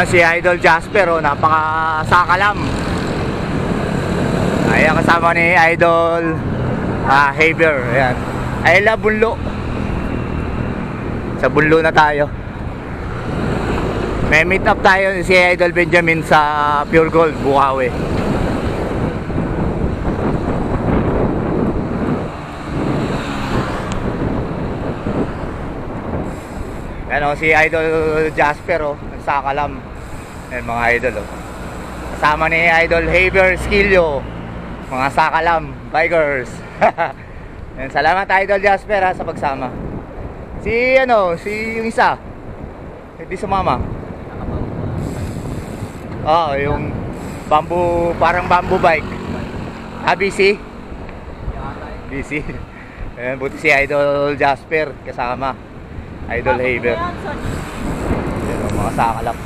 Si Idol Jasper, oh, napaka-sakalam. Ayan, kasama ni Idol Haber. Ayan. Ayla, Bunlo. Sa Bunlo na tayo. May meet up tayo si Idol Benjamin sa Pure Gold, Bukawi. Ano, si Idol Jasper, oh, nagsakalam. Ayan, mga idol, oh. Kasama ni Idol Haber Skilio, mga sakalam, bikers. Ayan, salamat Idol Jasper, ha, sa pagsama. Si yung isa, hindi sumama. Yung bamboo, parang bamboo bike. BC? BC. Ayan, buti si Idol Jasper kasama Idol Haber. Yan, mga sakalap.